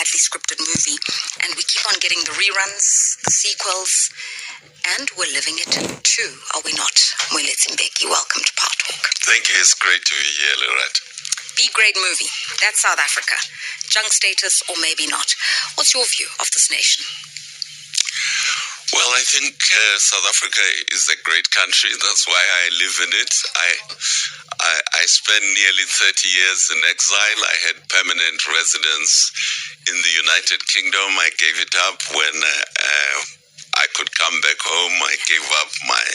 badly scripted movie, and we keep on getting the reruns, the sequels, and we're living it too, are we not? Moelesti Mbheki, welcome to Power Talk. Thank you. It's great to be here, Lorette. B-grade movie. That's South Africa. Junk status or maybe not. What's your view of this nation? Well, I think South Africa is a great country. That's why I live in it. I spent nearly 30 years in exile. I had permanent residence in the United Kingdom. I gave it up when I could come back home. I gave up my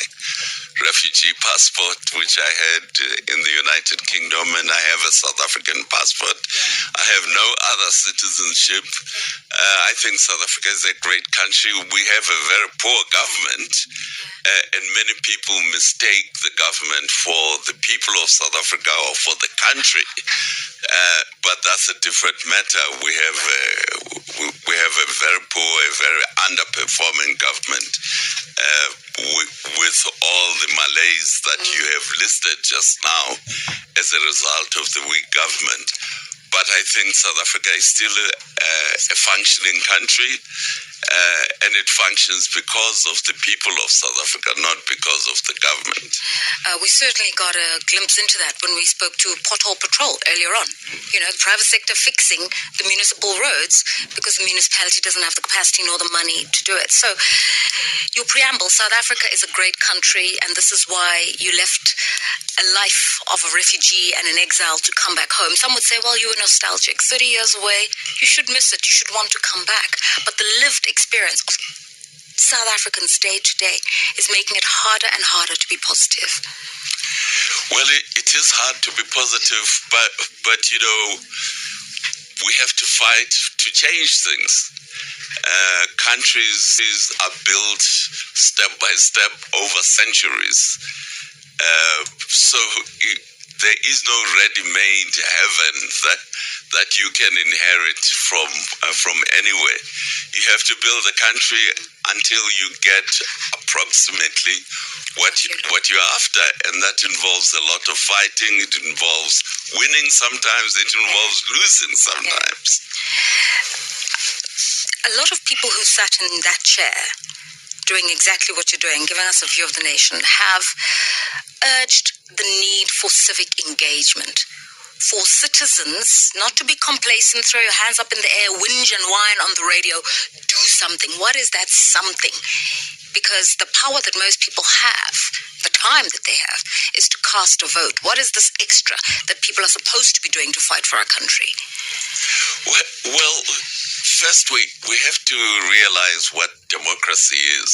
refugee passport, which I had in the United Kingdom, and I have a South African passport. I have no other citizenship. I think South Africa is a great country. We have a very poor government, and many people mistake the government for the people of South Africa or for the country. But that's a different matter. We have a very poor, a very underperforming government with all the malaise that you have listed just now as a result of the weak government. But I think South Africa is still a functioning country, and it functions because of the people of South Africa, not because of the government. We certainly got a glimpse into that when we spoke to Pothole Patrol earlier on. You know, the private sector fixing the municipal roads because the municipality doesn't have the capacity nor the money to do it. So your preamble, South Africa is a great country, and this is why you left a life of a refugee and an exile to come back home. Some would say, well, you were nostalgic. 30 years away, you should miss it. You should want to come back. But the lived experience of South Africans day to day is making it harder and harder to be positive. Well, it is hard to be positive, but you know, we have to fight to change things. Countries are built step by step over centuries. So there is no ready-made heaven that you can inherit from anywhere. You have to build a country until you get approximately what you're after, and that involves a lot of fighting. It involves winning sometimes. It involves losing sometimes. A lot of people who sat in that chair doing exactly what you're doing, giving us a view of the nation, have urged the need for civic engagement, for citizens not to be complacent, throw your hands up in the air, whinge and whine on the radio, do something. What is that something? Because the power that most people have, the time that they have, is to cast a vote. What is this extra that people are supposed to be doing to fight for our country? Well, first we have to realize what democracy is.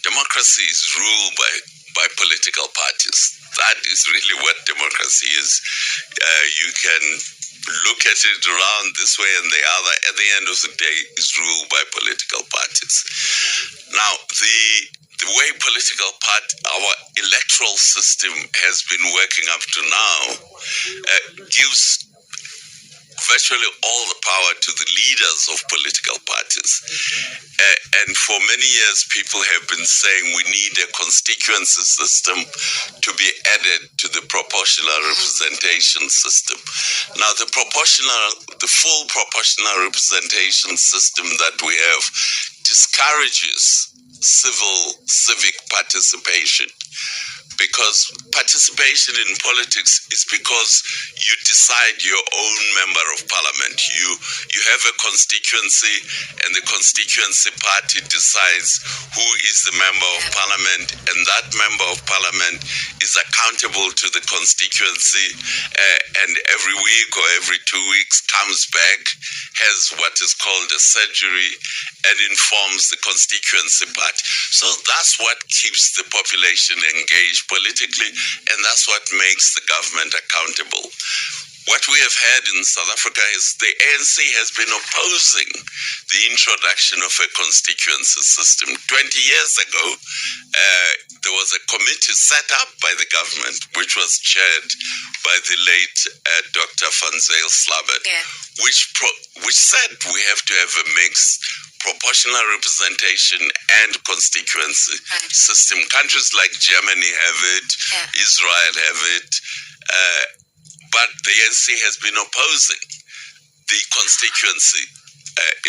Democracy is ruled by political parties. That is really what democracy is. You can look at it around this way and the other. At the end of the day, it's ruled by political parties. Now, the way our electoral system has been working up to now gives virtually all the power to the leaders of political parties. And for many years, people have been saying we need a constituency system to be added to the proportional representation system. Now, the full proportional representation system that we have discourages civic participation. Because participation in politics is because you decide your own member of parliament. You have a constituency, and the constituency party decides who is the member of parliament, and that member of parliament is accountable to the constituency, and every week or every 2 weeks comes back, has what is called a surgery, and informs the constituency party. So that's what keeps the population engaged politically, and that's what makes the government accountable. What we have had in South Africa is the ANC has been opposing the introduction of a constituency system. 20 years ago, there was a committee set up by the government, which was chaired by the late Dr. Van Zyl Slabbert, which said we have to have a mixed proportional representation and constituency system. Countries like Germany have it, Israel have it, but the ANC has been opposing the constituency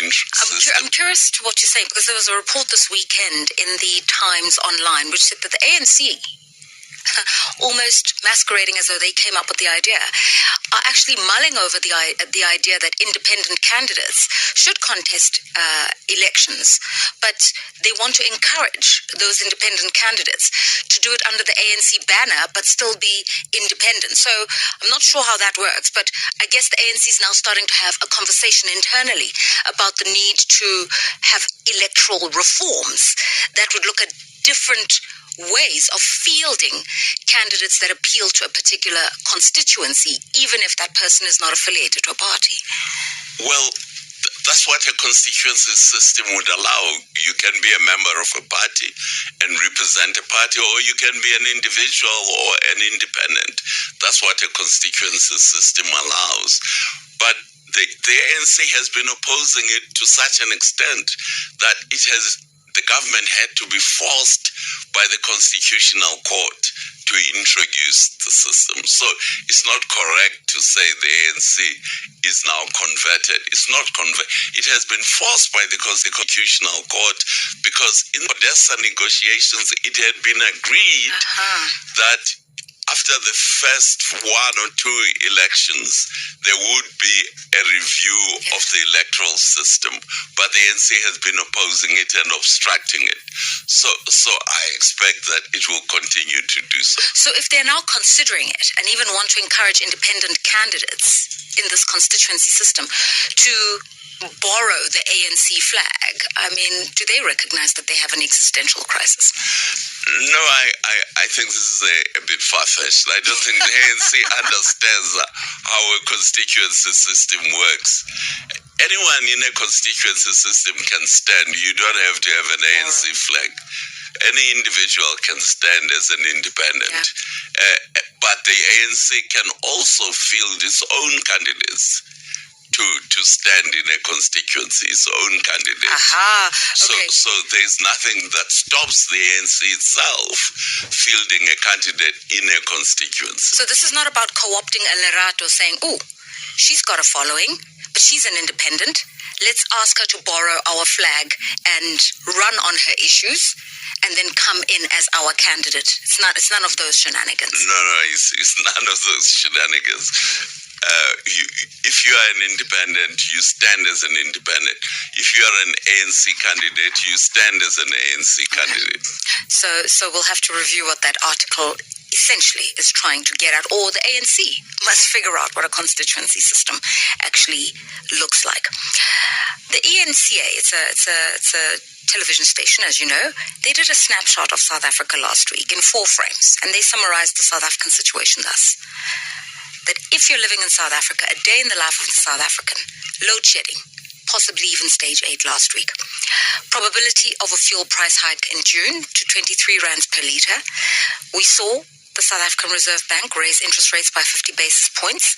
system. I'm curious to what you're saying, because there was a report this weekend in the Times Online which said that the ANC, almost masquerading as though they came up with the idea, are actually mulling over the idea that independent candidates should contest elections, but they want to encourage those independent candidates to do it under the ANC banner but still be independent. So I'm not sure how that works, but I guess the ANC is now starting to have a conversation internally about the need to have electoral reforms that would look at different ways of fielding candidates that appeal to a particular constituency, even if that person is not affiliated to a party. Well, that's what a constituency system would allow. You can be a member of a party and represent a party, or you can be an individual or an independent. That's what a constituency system allows. But the ANC has been opposing it to such an extent that the government had to be forced by the Constitutional Court to introduce the system. So it's not correct to say the ANC is now converted. It's not converted. It has been forced by the Constitutional Court because in Odessa negotiations, it had been agreed that after the first one or two elections, there would be a review of the electoral system, but the ANC has been opposing it and obstructing it. So I expect that it will continue to do so. So if they're now considering it and even want to encourage independent candidates in this constituency system to borrow the ANC flag, I mean, do they recognize that they have an existential crisis? No, I think this is a bit far-fetched. I don't think the ANC understands how a constituency system works. Anyone in a constituency system can stand. You don't have to have an ANC flag. Any individual can stand as an independent. But the ANC can also field its own candidates to stand in a constituency, its own candidate. So there's nothing that stops the ANC itself fielding a candidate in a constituency. So this is not about co-opting a Lerato saying, oh, she's got a following, but she's an independent. Let's ask her to borrow our flag and run on her issues and then come in as our candidate. It's none of those shenanigans. No, it's none of those shenanigans. If you are an independent, you stand as an independent. If you are an ANC candidate, you stand as an ANC candidate. So we'll have to review what that article essentially is trying to get at, or the ANC must figure out what a constituency system actually looks like. The ENCA, it's a television station, as you know. They did a snapshot of South Africa last week in 4 frames, and they summarized the South African situation thus: that if you're living in South Africa, a day in the life of the South African, load shedding, possibly even stage 8 last week. Probability of a fuel price hike in June to 23 rands per litre. We saw the South African Reserve Bank raise interest rates by 50 basis points,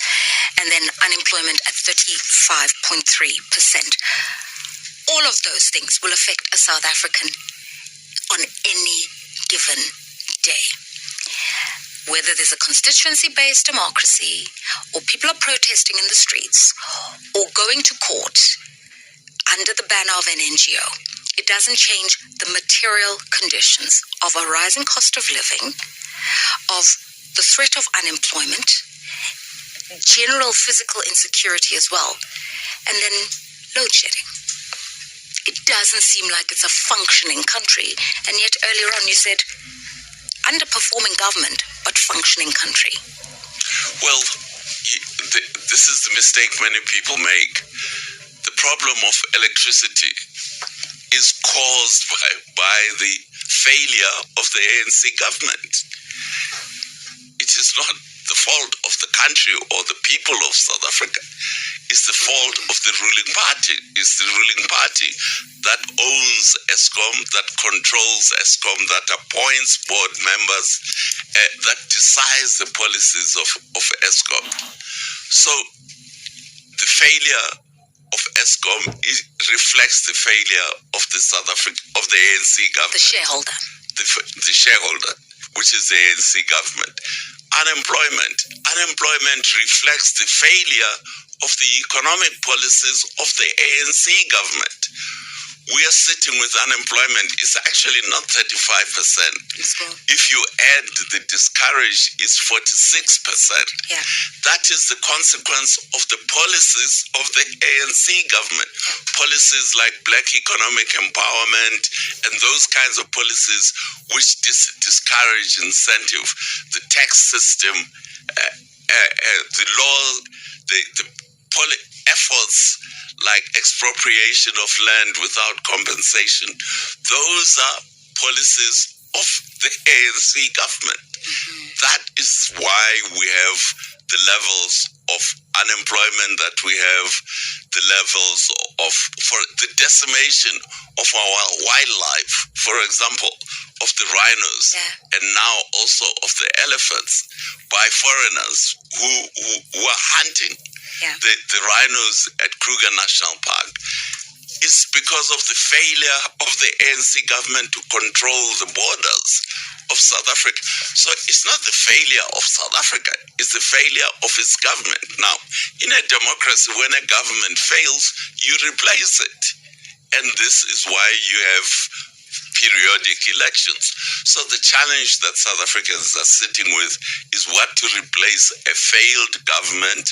and then unemployment at 35.3%. All of those things will affect a South African on any given day. Whether there's a constituency-based democracy, or people are protesting in the streets, or going to court under the banner of an NGO, it doesn't change the material conditions of a rising cost of living, of the threat of unemployment, general physical insecurity as well, and then load shedding. It doesn't seem like it's a functioning country, and yet earlier on you said underperforming government, but functioning country. Well, this is the mistake many people make. The problem of electricity is caused by the failure of the ANC government. It is not the fault of the country or the people of South Africa. It's the fault of the ruling party. It's the ruling party that owns Eskom, that controls Eskom, that appoints board members, that decides the policies of Eskom. So the failure of Eskom reflects the failure of the of the ANC government. The shareholder. The shareholder, which is the ANC government. Unemployment reflects the failure of the economic policies of the ANC government. We are sitting with unemployment is actually not 35%. If you add the discouraged, it's 46%. Yeah. That is the consequence of the policies of the ANC government. Policies like black economic empowerment and those kinds of policies which discourage incentive. The tax system, the law, the efforts like expropriation of land without compensation. Those are policies of the ANC government. That is why we have the levels of unemployment that we have, the levels of, for the decimation of our wildlife, for example, of the rhinos, and now also of the elephants by foreigners who are hunting the rhinos at Kruger National Park. It's because of the failure of the ANC government to control the borders of South Africa. So it's not the failure of South Africa, it's the failure of its government. Now, in a democracy, when a government fails, you replace it. And this is why you have periodic elections. So the challenge that South Africans are sitting with is what to replace a failed government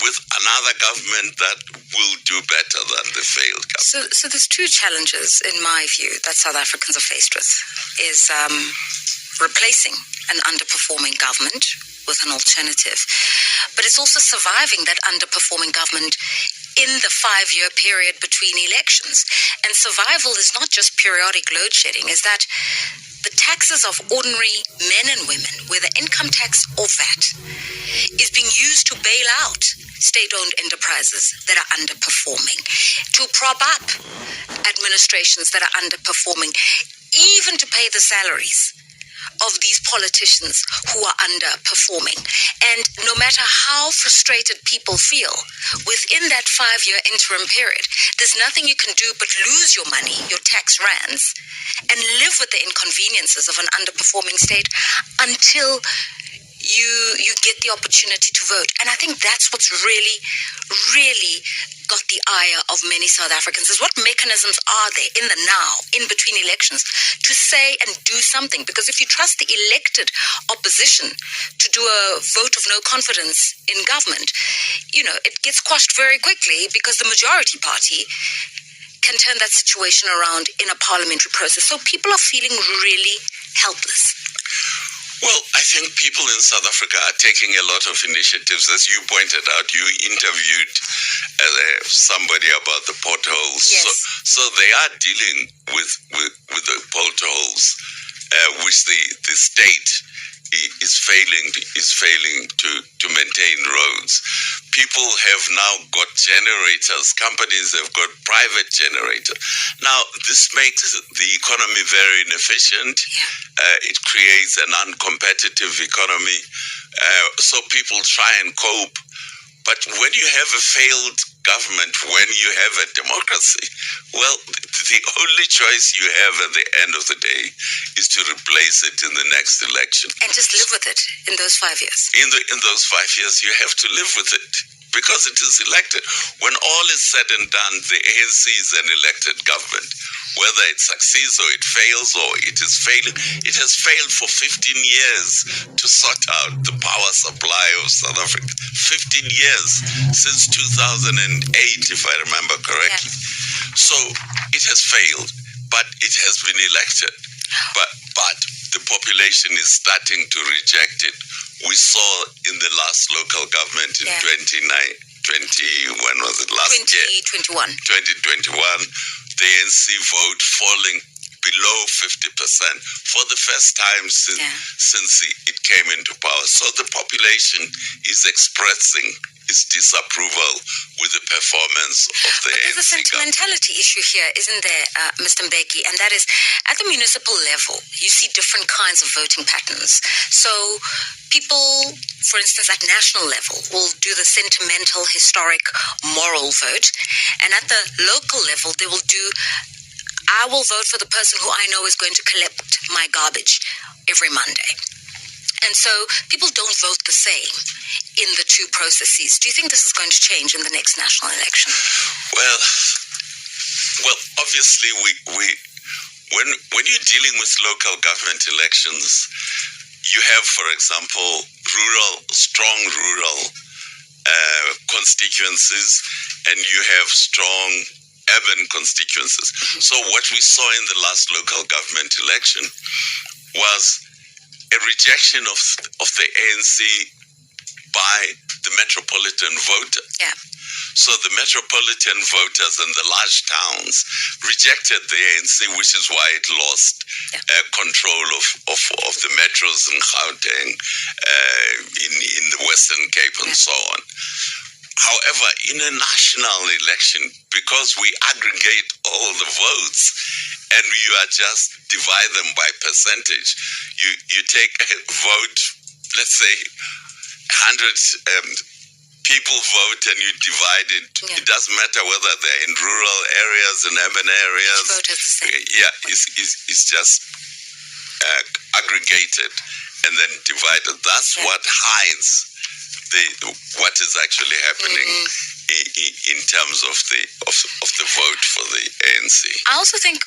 with another government that will do better than the failed government. So there's two challenges, in my view, that South Africans are faced with, is replacing an underperforming government with an alternative. But it's also surviving that underperforming government in the 5-year period between elections. And survival is not just periodic load shedding, is that the taxes of ordinary men and women, whether income tax or VAT, is being used to bail out state-owned enterprises that are underperforming, to prop up administrations that are underperforming, even to pay the salaries of these politicians who are underperforming. And no matter how frustrated people feel within that 5-year interim period, there's nothing you can do but lose your money, your tax rands, and live with the inconveniences of an underperforming state until you get the opportunity to vote. And I think that's what's really, really got the ire of many South Africans, is what mechanisms are there in the now, in between elections, to say and do something. Because if you trust the elected opposition to do a vote of no confidence in government, it gets quashed very quickly, because the majority party can turn that situation around in a parliamentary process. So people are feeling really helpless. Well, I think people in South Africa are taking a lot of initiatives. As you pointed out, you interviewed somebody about the potholes. Yes. So they are dealing with the potholes, which the state is failing to maintain roads. People have now got generators. Companies have got private generators. Now, this makes the economy very inefficient. It creates an uncompetitive economy. So people try and cope. But when you have a failed government, when you have a democracy, well, the only choice you have at the end of the day is to replace it in the next election. And just live with it in those 5 years. In those 5 years, you have to live with it, because it is elected. When all is said and done, the ANC is an elected government. Whether it succeeds or it fails or it is failing, it has failed for 15 years to sort out the power supply of South Africa. 15 years, since 2008, if I remember correctly. Yeah. So it has failed, but it has been elected. But the population is starting to reject it. We saw in the last local government in 2021, the ANC vote falling below 50% for the first time since it came into power. So the population is expressing its disapproval with the performance of the ANC. There's a sentimentality issue here, isn't there, Mr. Mbheki? And that is, at the municipal level, you see different kinds of voting patterns. So people, for instance, at national level, will do the sentimental, historic, moral vote. And at the local level, they will do, I will vote for the person who I know is going to collect my garbage every Monday. And so people don't vote the same in the two processes. Do you think this is going to change in the next national election? Well, obviously, when you're dealing with local government elections, you have, for example, strong rural constituencies, and you have strong urban constituencies. So what we saw in the last local government election was a rejection of the ANC by the metropolitan voter. Yeah. So the metropolitan voters in the large towns rejected the ANC, which is why it lost control of the metros in Gauteng, in the Western Cape, and so on. However, in a national election, because we aggregate all the votes and you are just divide them by percentage, you take a vote, let's say 100 people vote and you divide it. Yeah. It doesn't matter whether they're in rural areas and urban areas. Vote is the same. Yeah, it's just aggregated and then divided. That's what hides what is actually happening in terms of the vote for the ANC. I also think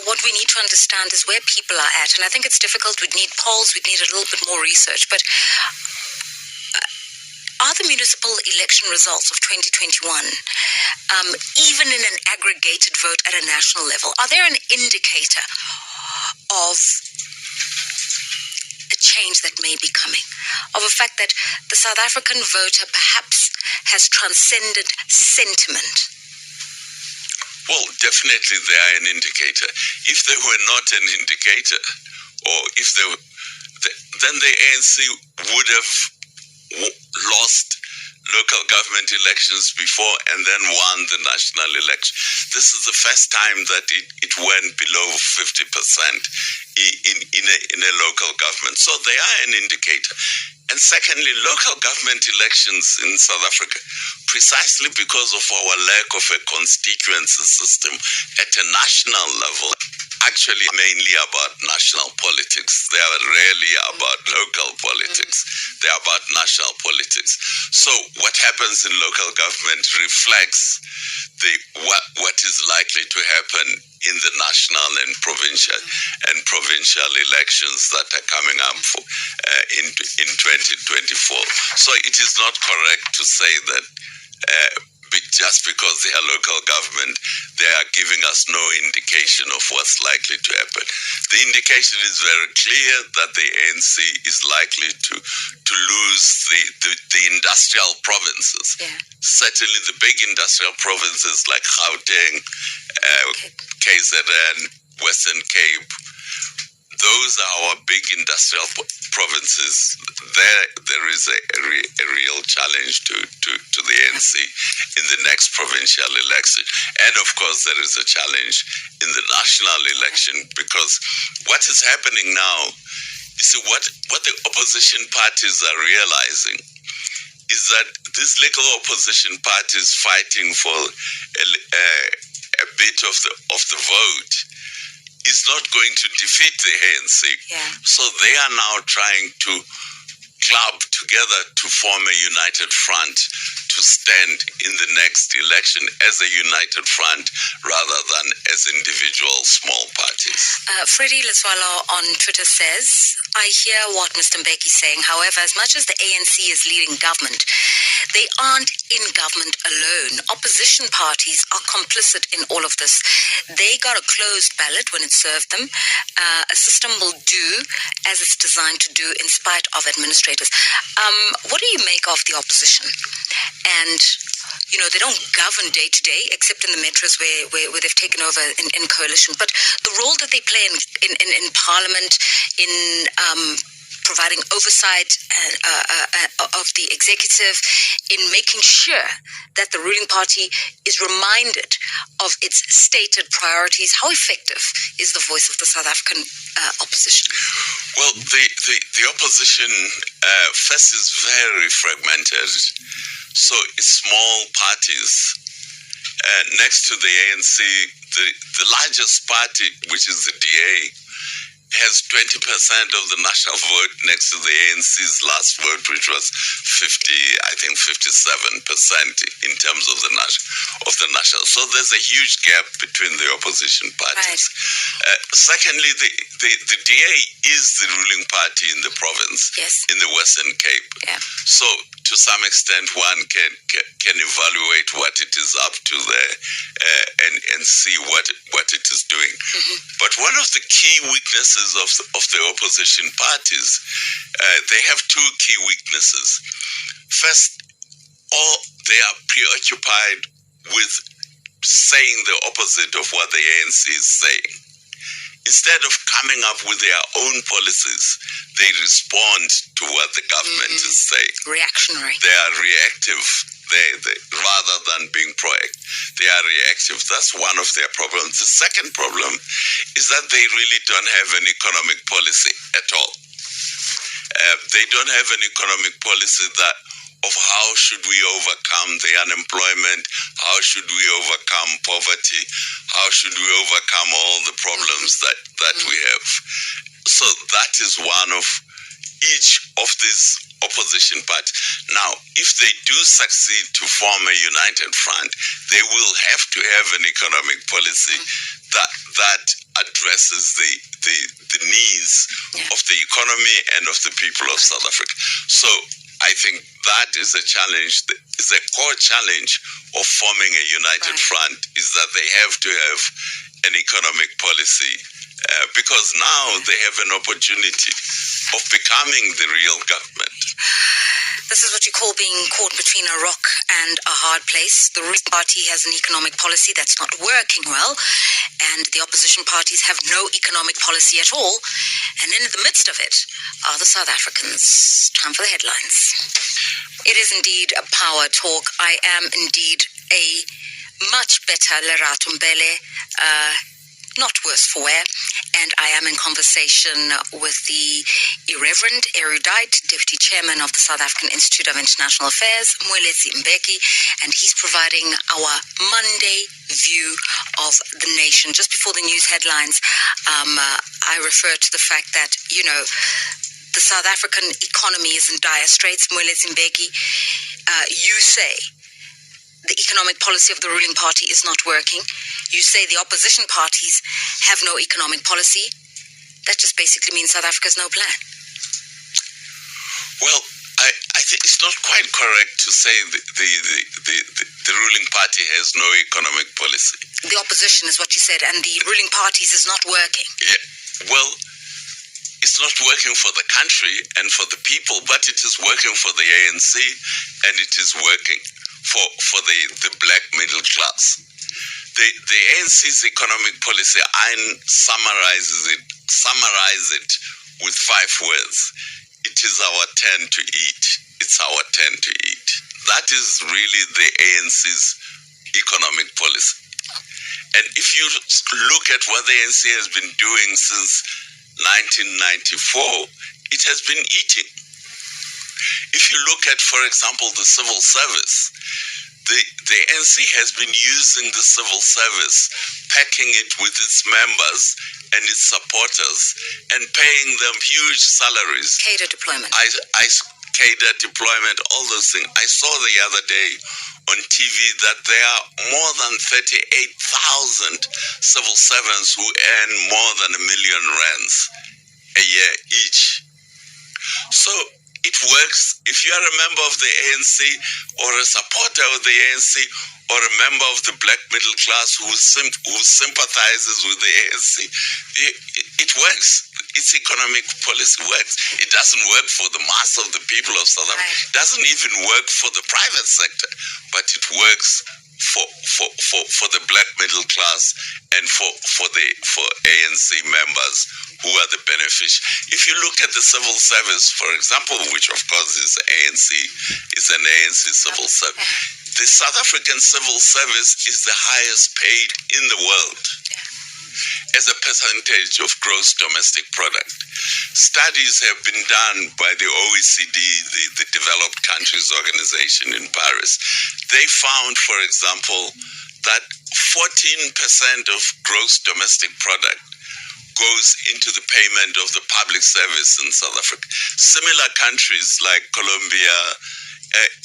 what we need to understand is where people are at, and I think it's difficult. We'd need polls, we'd need a little bit more research, but are the municipal election results of 2021, even in an aggregated vote at a national level, are there an indicator of a change that may be coming, of a fact that the South African voter perhaps has transcended sentiment? Well, definitely they are an indicator. If they were not an indicator, or if they were, then the ANC would have lost local government elections before and then won the national election. This is the first time that it went below 50% in a local government. So they are an indicator. And secondly, local government elections in South Africa, precisely because of our lack of a constituency system at a national level, actually mainly about national politics. They are rarely about local politics. They are about national politics. So what happens in local government reflects what is likely to happen in the national and provincial elections that are coming up in 2024. So it is not correct to say that just because they are local government, they are giving us no indication of what's likely to happen. The indication is very clear that the ANC is likely to lose the industrial provinces. Yeah. Certainly the big industrial provinces like Gauteng, KZN, Western Cape, those are our big industrial provinces. There is a real challenge to the ANC in the next provincial election. And of course, there is a challenge in the national election, because what is happening now, you see, what the opposition parties are realizing is that these little opposition parties fighting for a bit of the vote is not going to defeat the ANC. Yeah. So they are now trying to club together to form a united front to stand in the next election as a united front rather than as individual small parties. Freddie Leswalo on Twitter says, I hear what Mr. Mbheki is saying. However, as much as the ANC is leading government, they aren't in government alone. Opposition parties are complicit in all of this. They got a closed ballot when it served them. A system will do as it's designed to do in spite of administrators. What do you make of the opposition? And, you know, they don't govern day to day, except in the metros where they've taken over in coalition. But the role that they play in Parliament, in providing oversight of the executive, in making sure that the ruling party is reminded of its stated priorities. How effective is the voice of the South African opposition? Well, the opposition first is very fragmented. So it's small parties. Next to the ANC, the largest party, which is the DA, has 20% of the national vote next to the ANC's last vote, which was 57% in terms of the national. So there's a huge gap between the opposition parties. Right. Secondly, the DA is the ruling party in the province, yes, in the Western Cape. Yeah. So to some extent, one can evaluate what it is up to there and see what it is doing. Mm-hmm. But one of the key weaknesses of the opposition parties, they have two key weaknesses. First, they are preoccupied with saying the opposite of what the ANC is saying. Instead of coming up with their own policies, they respond to what the government is saying. Reactionary. They are reactive. They rather than being proactive, they are reactive. That's one of their problems. The second problem is that they really don't have an economic policy at all. They don't have an economic policy of how should we overcome the unemployment, how should we overcome poverty, how should we overcome all the problems that we have. So that is one of each of these opposition parties. Now, if they do succeed to form a united front, they will have to have an economic policy that addresses the needs of the economy and of the people of South Africa. So I think that is a challenge, is a core challenge of forming a united front, is that they have to have an economic policy because now they have an opportunity of becoming the real government. This is what you call being caught between a rock and a hard place. The ruling party has an economic policy that's not working well, and the opposition parties have no economic policy at all. And in the midst of it are the South Africans. Time for the headlines. It is indeed a power talk. I am indeed a much better Lerato Mbele, not worse for wear, and I am in conversation with the irreverent, erudite Deputy Chairman of the South African Institute of International Affairs, Moelesti Mbheki, and he's providing our Monday view of the nation. Just before the news headlines, I referred to the fact that, the South African economy is in dire straits. Moelesti Mbheki, you say the economic policy of the ruling party is not working. You say the opposition parties have no economic policy. That just basically means South Africa has no plan. Well, I think it's not quite correct to say the ruling party has no economic policy. The opposition is what you said, and the ruling parties is not working. Yeah. Well, it's not working for the country and for the people, but it is working for the ANC, and it is working for the black middle class. The ANC's economic policy, I summarize it with 5 words. It is our turn to eat. It's our turn to eat. That is really the ANC's economic policy. And if you look at what the ANC has been doing since 1994, it has been eating. If you look at, for example, the civil service, the ANC has been using the civil service, packing it with its members and its supporters, and paying them huge salaries. Cadre deployment. Cadre deployment, all those things. I saw the other day on TV that there are more than 38,000 civil servants who earn more than R1 million a year each. So it works. If you are a member of the ANC or a supporter of the ANC or a member of the black middle class who sympathizes with the ANC, it works. Its economic policy works. It doesn't work for the mass of the people of South Africa. It doesn't even work for the private sector, but it works for the black middle class and for ANC members who are the beneficiaries. If you look at the civil service, for example, which of course is an ANC civil service, the South African civil service is the highest paid in the world as a percentage of gross domestic product. Studies have been done by the OECD, the Developed Countries Organization in Paris. They found, for example, that 14% of gross domestic product goes into the payment of the public service in South Africa. Similar countries like Colombia,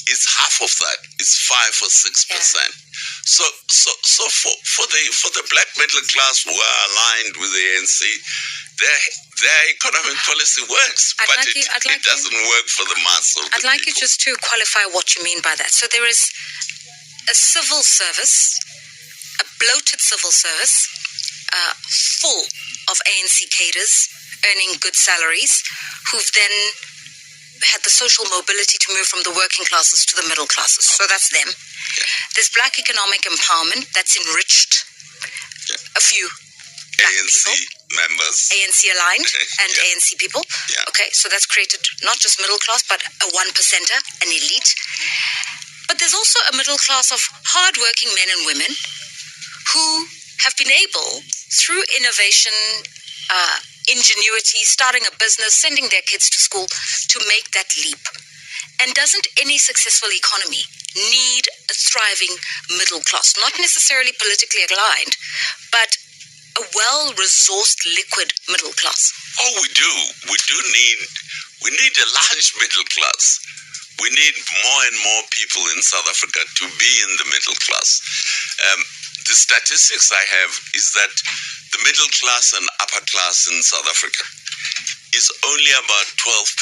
it's half of that. It's 5 or 6%. So for the black middle class who are aligned with the ANC, their economic policy works, it doesn't work for the mass of I'd like you just to qualify what you mean by that. So there is a civil service, a bloated civil service, full of ANC cadres earning good salaries, who've then had the social mobility to move from the working classes to the middle classes. So that's them. There's black economic empowerment that's enriched a few black ANC people, members, ANC aligned and ANC people. Okay, so that's created not just middle class, but a 1%er, an elite. But there's also a middle class of hardworking men and women who have been able, through innovation, ingenuity, starting a business, sending their kids to school, to make that leap. And doesn't any successful economy need a thriving middle class? Not necessarily politically aligned, but a well-resourced, liquid middle class. Oh, we do. We need a large middle class. We need more and more people in South Africa to be in the middle class. The statistics I have is that the middle class and upper class in South Africa is only about 12%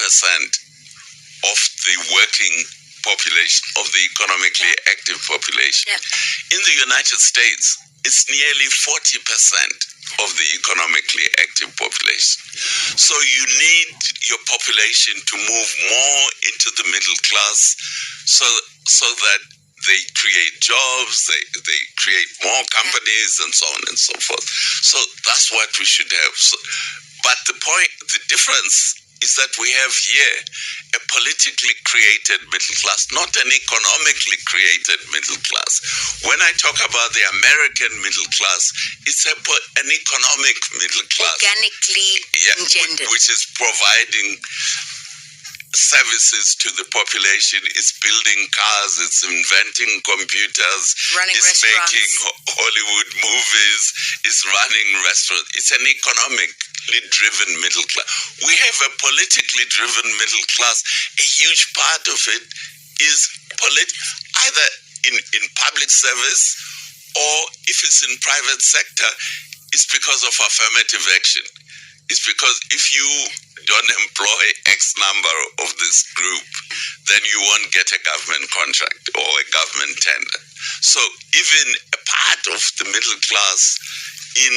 of the working population, of the economically active population. In the United States, it's nearly 40% of the economically active population. So you need your population to move more into the middle class so that they create jobs, they create more companies, and so on and so forth. So that's what we should have. But the difference is that we have here a politically created middle class, not an economically created middle class. When I talk about the American middle class, it's an economic middle class. Organically engendered. Which is providing services to the population, it's building cars, it's inventing computers, running it's restaurants, making Hollywood movies, it's running restaurants. It's an economically driven middle class. We have a politically driven middle class. A huge part of it is either in public service, or if it's in private sector, it's because of affirmative action. It's because if you don't employ X number of this group, then you won't get a government contract or a government tender. So even a part of the middle class in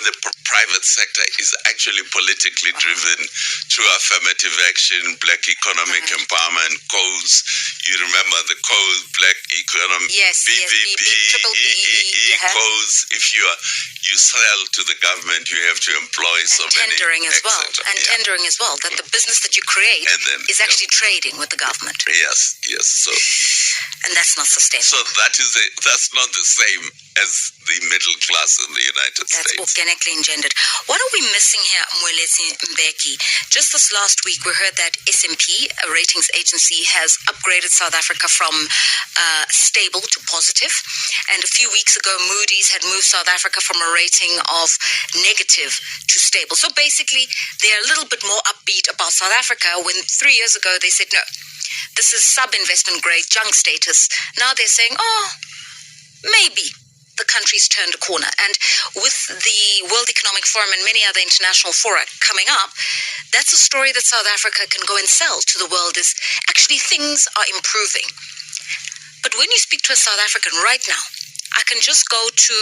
the private sector is actually politically driven through affirmative action, black economic empowerment, codes. You remember the code, black economic, BVP, codes. If you sell to the government, you have to employ so many. Tendering as well. And tendering as well, that the business that you create is actually trading with the government. Yes. And that's not sustainable. So that's not the same as the middle class in the United States. That's organically engendered. What are we missing here, Moelesti Mbheki? Just this last week, we heard that S&P, a ratings agency, has upgraded South Africa from stable to positive. And a few weeks ago, Moody's had moved South Africa from a rating of negative to stable. So basically, they're a little bit more upbeat about South Africa when 3 years ago they said, no, this is sub-investment grade, junk status. Now they're saying, maybe the country's turned a corner. And with the World Economic Forum and many other international fora coming up, that's a story that South Africa can go and sell to the world, is actually things are improving. But when you speak to a South African right now, I can just go to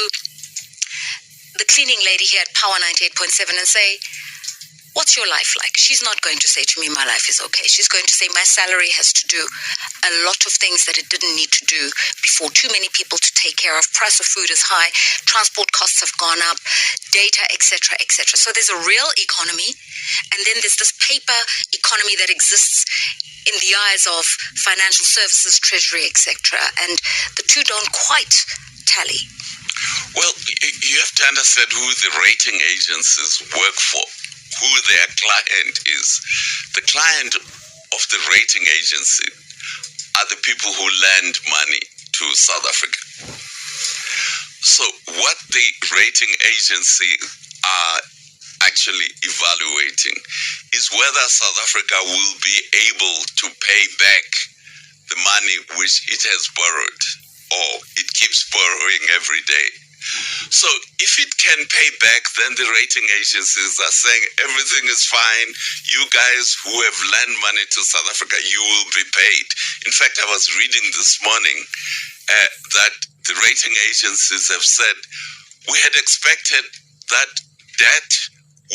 the cleaning lady here at Power 98.7 and say, what's your life like? She's not going to say to me, my life is okay. She's going to say, my salary has to do a lot of things that it didn't need to do before. Too many people to take care of. Price of food is high. Transport costs have gone up. Data, etc., etc. So there's a real economy. And then there's this paper economy that exists in the eyes of financial services, treasury, etc. And the two don't quite tally. Well, you have to understand who the rating agencies work for, who their client is. The client of the rating agency are the people who lend money to South Africa. So what the rating agency are actually evaluating is whether South Africa will be able to pay back the money which it has borrowed, or it keeps borrowing every day. So if it can pay back, then the rating agencies are saying everything is fine. You guys who have lent money to South Africa, you will be paid. In fact, I was reading this morning that the rating agencies have said we had expected that debt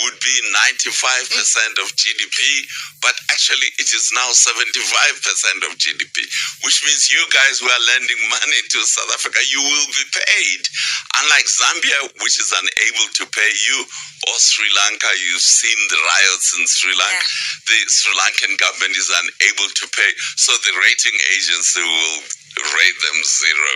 would be 95% of GDP, but actually it is now 75% of GDP, which means you guys who are lending money to South Africa, you will be paid. Unlike Zambia, which is unable to pay you, or Sri Lanka, you've seen the riots in Sri Lanka, the Sri Lankan government is unable to pay, so the rating agency will rate them zero.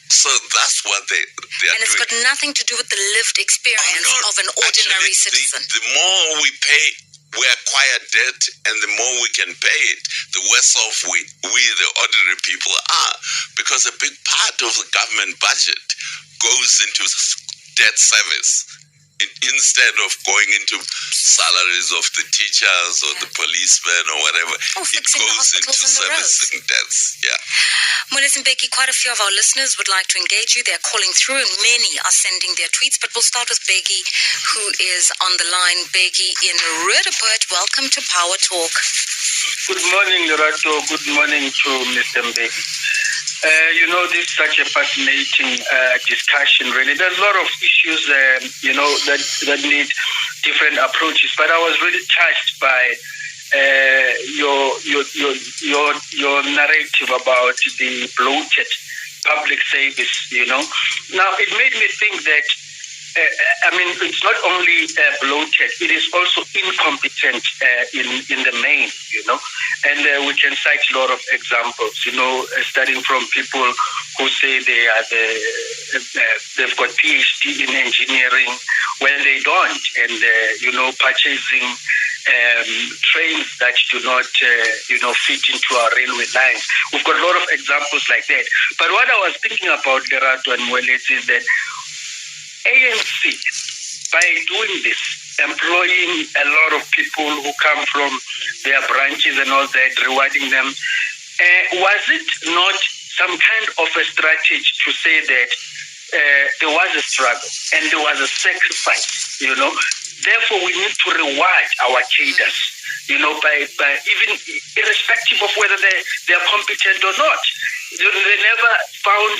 So that's what they are doing. And it's got nothing to do with the lived experience of an ordinary citizen. The more we pay, we acquire debt, and the more we can pay it, the worse off we the ordinary people are, because a big part of the government budget goes into debt service. Instead of going into salaries of the teachers or the policemen or whatever, it goes into servicing debts. Moelesti Mbheki, quite a few of our listeners would like to engage you. They're calling through and many are sending their tweets, but we'll start with Mbheki, who is on the line. Mbheki in Ramaposa, welcome to Power Talk. Good morning, Lorato. Good morning to Mr. Mbheki. This is such a fascinating discussion, really. There's a lot of issues, that need different approaches. But I was really touched by your narrative about the bloated public service. Now it made me think that. It's not only bloated; it is also incompetent in the main. And we can cite a lot of examples. Starting from people who say they've got PhD in engineering when they don't, and purchasing trains that do not fit into our railway lines. We've got a lot of examples like that. But what I was thinking about, Lerato and Moelesti, is that ANC, by doing this, employing a lot of people who come from their branches and all that, rewarding them, was it not some kind of a strategy to say that there was a struggle and there was a sacrifice, Therefore, we need to reward our cadres, by even irrespective of whether they are competent or not. They never found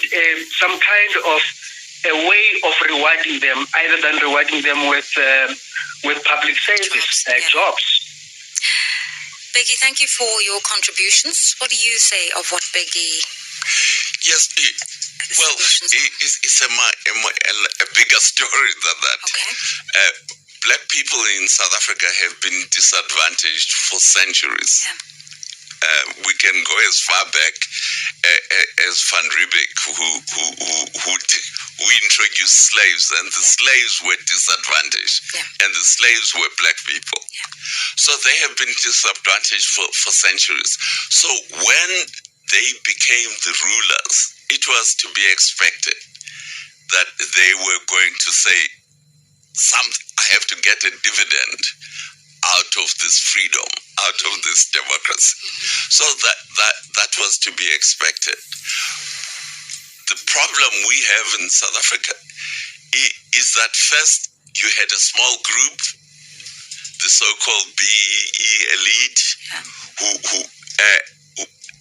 some kind of a way of rewarding them, other than rewarding them with public service jobs. Mbheki, thank you for your contributions. What do you say of what Mbheki? Yes, it's a bigger story than that. Okay. Black people in South Africa have been disadvantaged for centuries. We can go as far back as Van Riebeeck, who introduced slaves, and the slaves were disadvantaged, and the slaves were black people. So they have been disadvantaged for centuries. So when they became the rulers, it was to be expected that they were going to say, I have to get a dividend out of this freedom, out of this democracy. So that was to be expected. The problem we have in South Africa is that first you had a small group, the so-called BEE elite,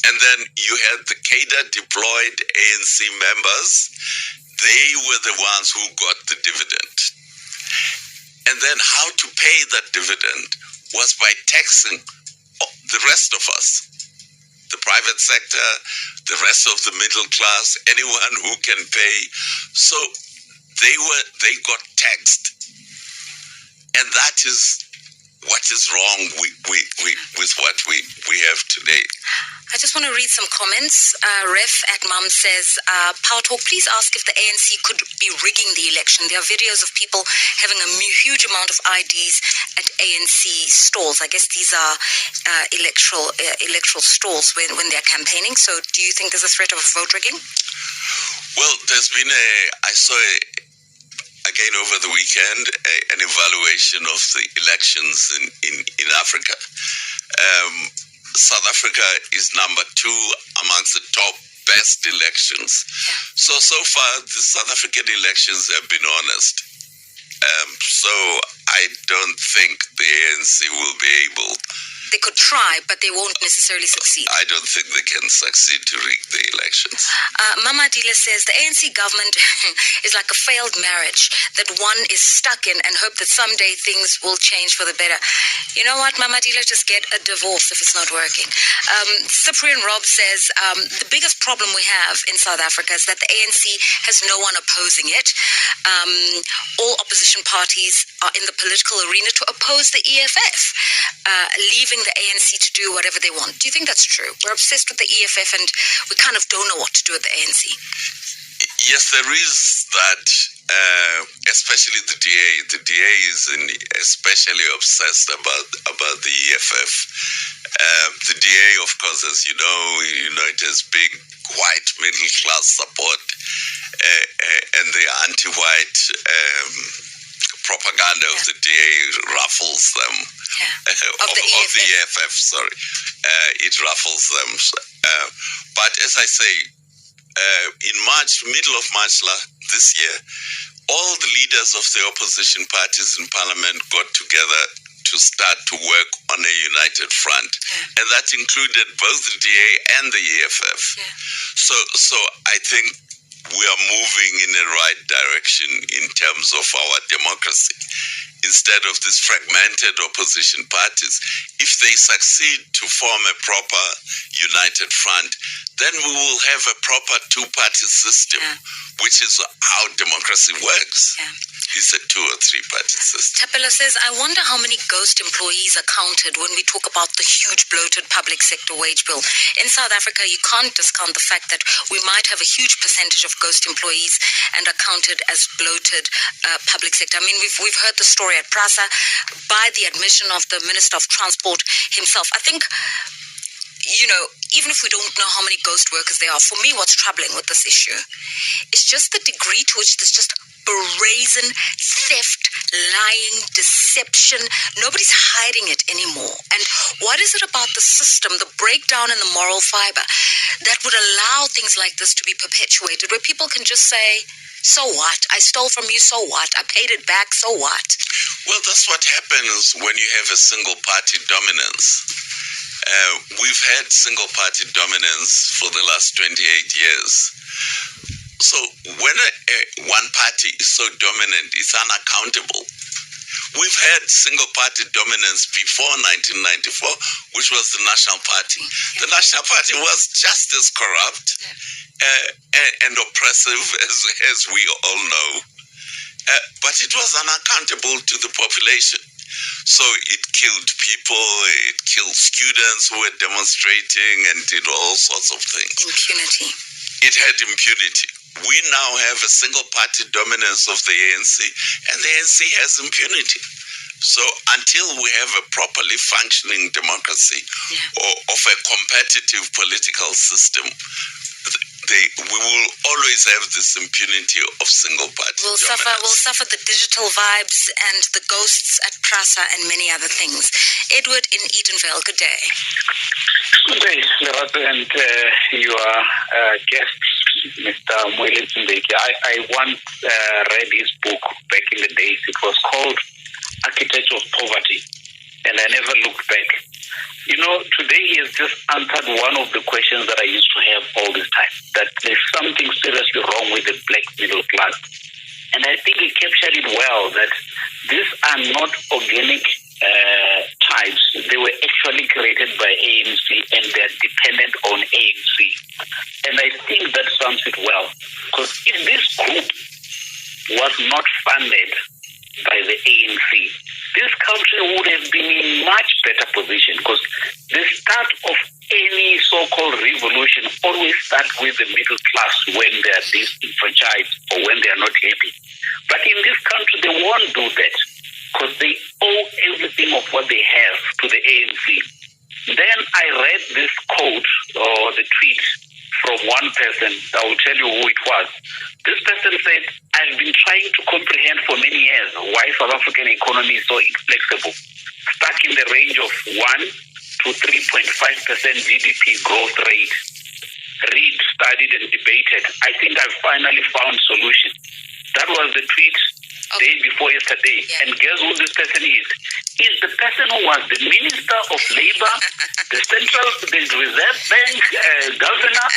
and then you had the cadre deployed ANC members. They were the ones who got the dividend. And then how to pay that dividend was by taxing the rest of us, the private sector, the rest of the middle class, anyone who can pay. So they got taxed. And that is what is wrong with what we have today. I just want to read some comments. Ref at Mum says, Power Talk, please ask if the ANC could be rigging the election. There are videos of people having a huge amount of IDs at ANC stalls. I guess these are electoral stalls when they're campaigning. So do you think there's a threat of vote rigging? Well, I saw a again over the weekend an evaluation of the elections in Africa. South Africa is number 2 amongst the top best elections. So far, the South African elections have been honest. So I don't think the ANC will be able. They could try, but they won't necessarily succeed. I don't think they can succeed to rig the elections. Mama Dila says the ANC government is like a failed marriage that one is stuck in and hope that someday things will change for the better. You know what, Mama Dila, just get a divorce if it's not working. Cyprian Rob says the biggest problem we have in South Africa is that the ANC has no one opposing it. All opposition parties are in the political arena to oppose the EFF, leaving the ANC to do whatever they want. Do you think that's true? We're obsessed with the EFF and we kind of don't know what to do with the ANC. Yes, there is that, especially the DA. The DA is especially obsessed about the EFF. The DA, of course, as you know, it has big white middle class support, and the anti-white propaganda of the DA ruffles them. Of the EFF, sorry. It ruffles them. But as I say, in March, middle of March this year, all the leaders of the opposition parties in Parliament got together to start to work on a united front. And that included both the DA and the EFF. So I think we are moving in the right direction in terms of our democracy. Instead of these fragmented opposition parties, if they succeed to form a proper united front, then we will have a proper two-party system, which is how democracy works. It's a 2 or 3 party system. Tapelo says, I wonder how many ghost employees are counted when we talk about the huge bloated public sector wage bill. In South Africa, you can't discount the fact that we might have a huge percentage of ghost employees and are counted as bloated public sector. I mean, we've heard the story at Prasa by the admission of the Minister of Transport himself. I think, even if we don't know how many ghost workers there are, for me, what's troubling with this issue is just the degree to which there's just brazen theft, lying, deception. Nobody's hiding it anymore. And what is it about the system, the breakdown in the moral fiber, that would allow things like this to be perpetuated, where people can just say, so what? I stole from you, so what? I paid it back, so what? Well, that's what happens when you have a single party dominance. We've had single party dominance for the last 28 years. So when one party is so dominant, it's unaccountable. We've had single party dominance before 1994, which was the National Party. The National Party was just as corrupt and oppressive as we all know. But it was unaccountable to the population. So it killed people, it killed students who were demonstrating and did all sorts of things. Impunity. It had impunity. We now have a single party dominance of the ANC, and the ANC has impunity. So until we have a properly functioning democracy or of a competitive political system, we will always have this impunity of single party dominance. We'll suffer the digital vibes and the ghosts at Prasa and many other things. Edward in Edenvale, good day. Good day, Lerato, and your guest, Mr. Moelesti Mbheki. I once read his book back in the days. It was called Architecture of Poverty, and I never looked back. Today he has just answered one of the questions that I used to have all this time, that there's something seriously wrong with the black middle class. And I think he captured it well, that these are not organic types. They were actually created by ANC and they're dependent on ANC. And I think that sums it well. Because if this group was not funded by the ANC, this country would have been in much better position, because the start of any so-called revolution always starts with the middle class when they are disenfranchised or when they are not happy. But in this country, they won't do that because they owe everything of what they have to the ANC. Then I read this quote or the tweet from one person. I will tell you who it was. This person said, I've been trying to comprehend for many years why South African economy is so inflexible, stuck in the range of 1 to 3.5% GDP growth rate. Read, studied, and debated. I think I've finally found solution. That was the tweet day before yesterday. Yeah. And guess who this person is? He's the person who was the Minister of Labor, the Reserve Bank governor,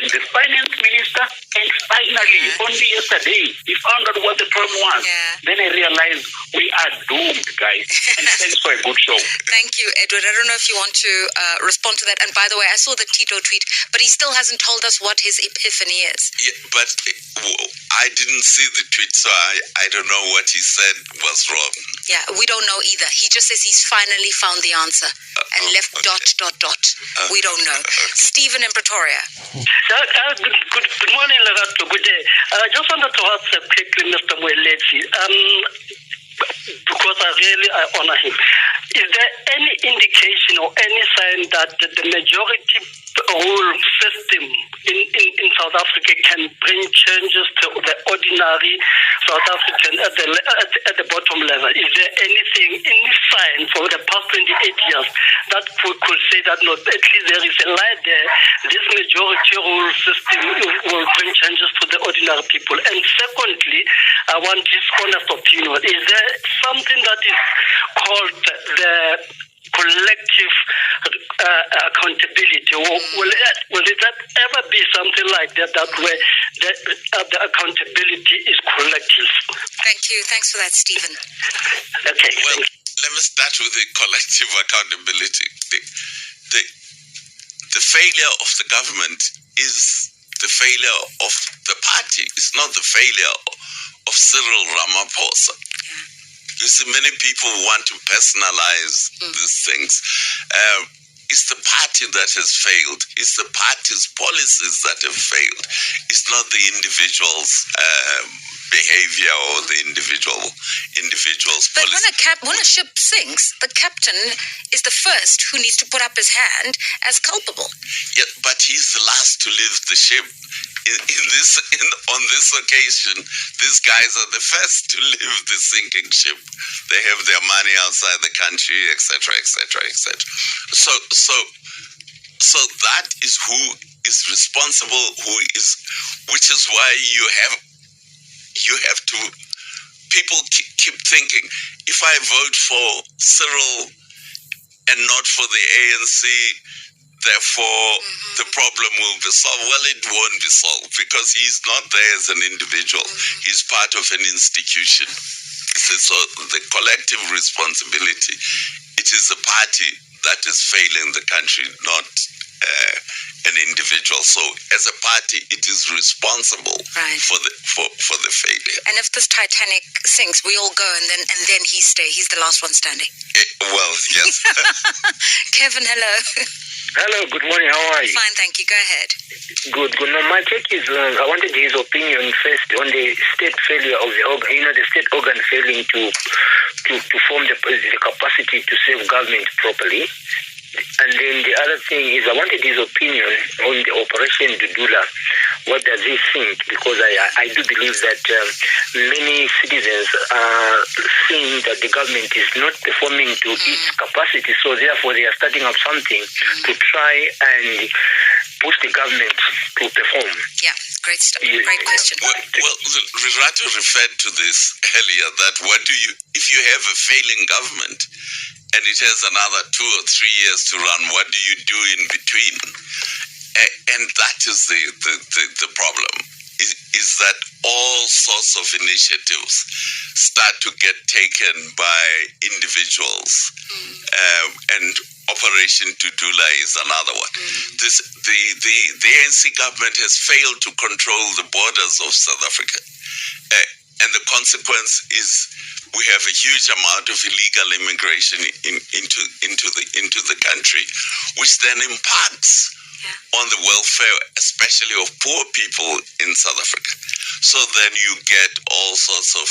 and the Finance Minister. And finally, only yesterday, he found out what the problem was. Yeah. Then I realized we are doomed, guys. And thanks for a good show. Thank you, Edward. I don't know if you want to respond to that. And by the way, I saw the Tito tweet, but he still hasn't told us what his epiphany is. Yeah, but I didn't see the tweet, so I don't know what he said was wrong. Yeah, we don't know either. He just says he's finally found the answer and left ... We don't know. Stephen in Pretoria. Good morning, Lerato. Good day. I just wanted to ask quickly, Mr. Moelesti, because I honor him. Is there any indication or any sign that the majority rule system in South Africa can bring changes to the ordinary South African at the bottom level? Is there anything, any sign for the past 28 years that could say that no, at least there is a light there? This majority rule system will bring changes to the ordinary people. And secondly, I want his honest opinion. Is there something that is called the collective accountability? Will that ever be something like that where the accountability is collective? Thank you. Thanks for that, Stephen. Okay. Well, let me start with the collective accountability. The failure of the government is the failure of the party. It's not the failure of Cyril Ramaposa. You see, many people want to personalize these things. It's the party that has failed. It's the party's policies that have failed. It's not the individual's behavior or the individual's But policy. when a ship sinks, the captain is the first who needs to put up his hand as culpable. Yeah, but he's the last to leave the ship. On this occasion, these guys are the first to leave the sinking ship. They have their money outside the country, etc., etc., etc. So that is who is responsible. Which is why you have to. People keep thinking, if I vote for Cyril and not for the ANC, therefore the problem will be solved. Well, it won't be solved because he's not there as an individual. He's part of an institution. So the collective responsibility, it is the party that is failing the country, not an individual. So as a party, it is responsible for the failure. And if this Titanic sinks, we all go, and then he stays. He's the last one standing. Well, yes. Kevin, hello. Hello, good morning. How are you? Fine, thank you. Go ahead. Good. No, my take is I wanted his opinion first on the state failure of the state organ failing to form the capacity to serve government properly. And then the other thing is I wanted his opinion on the Operation Dudula. What does he think? Because I do believe that many citizens are seeing that the government is not performing to its capacity, so therefore they are starting up something to try and push the government to perform. Yeah, great stuff. Great question. Well, Rirato referred to this earlier, that if you have a failing government, and it has another 2 or 3 years to run, what do you do in between? And that is the problem, is that all sorts of initiatives start to get taken by individuals. And Operation Dudula is another one. The ANC government has failed to control the borders of South Africa. And the consequence is we have a huge amount of illegal immigration into the country, which then impacts on the welfare, especially of poor people in South Africa. So then you get all sorts of,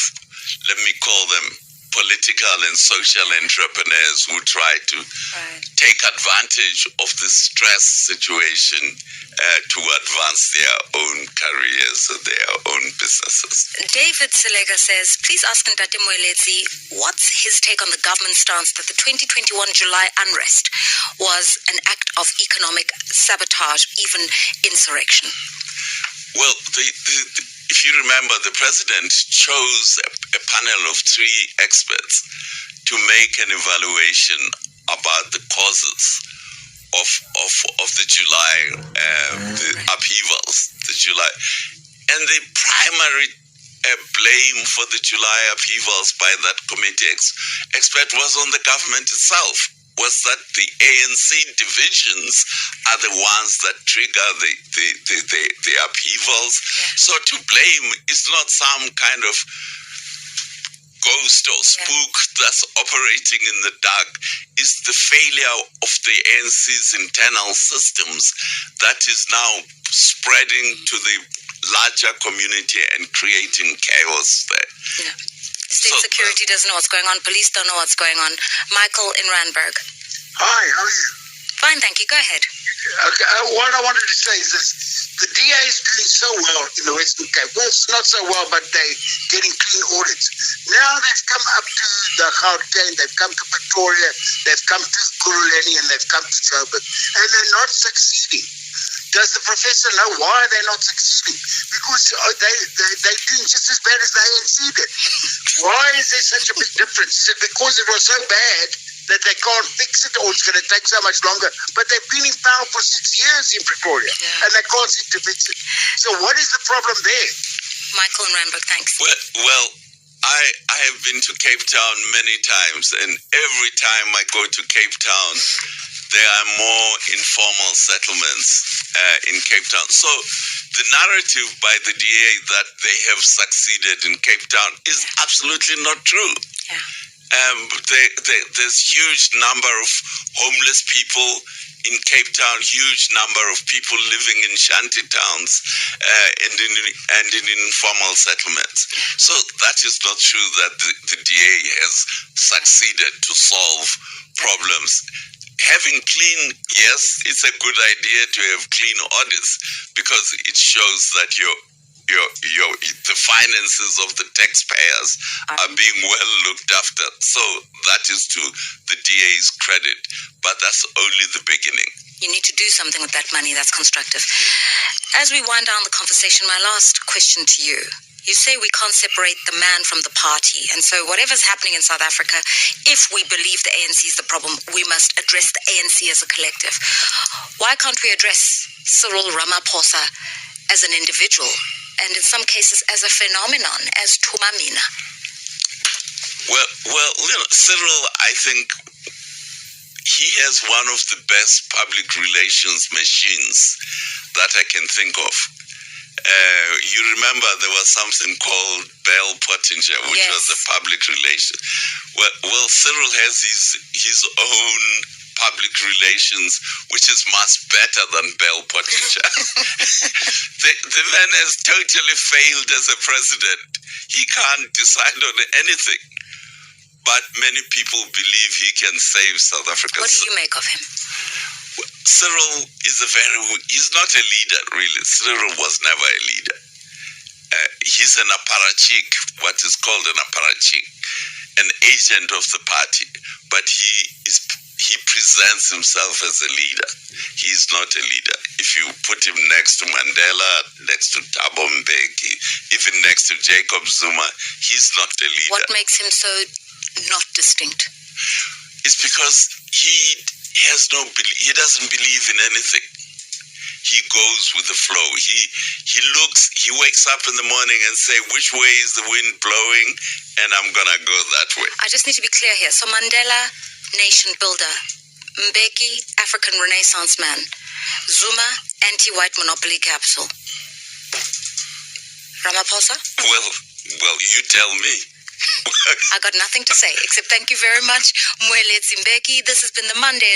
let me call them, political and social entrepreneurs who try to take advantage of the stress situation to advance advance their own careers or their own businesses. David Selega says, please ask Ntate Moelesti what's his take on the government's stance that the 2021 July unrest was an act of economic sabotage, even insurrection. Well, if you remember, the president chose a panel of 3 experts to make an evaluation about the causes of the July the upheavals, the July, and the primary blame for the July upheavals by that committee expert was on the government itself. Was that the ANC divisions are the ones that trigger the upheavals? Yeah. So to blame is not some kind of ghost or spook that's operating in the dark. It's the failure of the ANC's internal systems that is now spreading to the larger community and creating chaos there. Yeah. State security doesn't know what's going on. Police don't know what's going on. Michael in Randburg. Hi, how are you? Fine, thank you. Go ahead. Okay, what I wanted to say is this. The DA is doing so well in the Western Cape. Well, it's not so well, but they're getting clean audits. Now they've come up to the Gauteng, they've come to Pretoria, they've come to Kuruleni, and they've come to Joburg. And they're not succeeding. Does the professor know why they're not succeeding? Because they're doing just as bad as the ANC did. Why is there such a big difference? Is it because it was so bad that they can't fix it, or it's going to take so much longer? But they've been in power for 6 years in Pretoria, and they can't seem to fix it. So what is the problem there? Michael in Randburg, thanks. Well, I have been to Cape Town many times, and every time I go to Cape Town, there are more informal settlements in Cape Town. So the narrative by the DA that they have succeeded in Cape Town is absolutely not true. Yeah. There's huge number of homeless people in Cape Town, huge number of people living in shanty towns and in informal settlements. So that is not true that the DA has succeeded to solve problems. Having clean, yes, it's a good idea to have clean audits because it shows that the finances of the taxpayers are being well looked after. So that is to the DA's credit, but that's only the beginning. You need to do something with that money. That's constructive. As we wind down the conversation, my last question to you. You say we can't separate the man from the party. And so whatever's happening in South Africa, if we believe the ANC is the problem, we must address the ANC as a collective. Why can't we address Cyril Ramaposa as an individual, and in some cases as a phenomenon, as Tumamina? Well, Cyril, I think he has one of the best public relations machines that I can think of. You remember there was something called Bell Pottinger, which was the public relations. Well, Cyril has his own public relations, which is much better than Bell Pottinger. the man has totally failed as a president. He can't decide on anything. But many people believe he can save South Africa. What do you make of him? Cyril he's not a leader, really. Cyril was never a leader. He's an apparatchik, what is called an apparatchik, an agent of the party, but he presents himself as a leader. He's not a leader. If you put him next to Mandela, next to Thabo Mbeki, even next to Jacob Zuma, he's not a leader. What makes him so not distinct? It's because he doesn't believe in anything. He goes with the flow. He wakes up in the morning and say, which way is the wind blowing? And I'm gonna go that way. I just need to be clear here. So Mandela, nation builder. Mbeki, African Renaissance man. Zuma, anti-white monopoly capital. Ramaposa? Well, you tell me. I got nothing to say except thank you very much, Moelesti Mbheki. This has been the Monday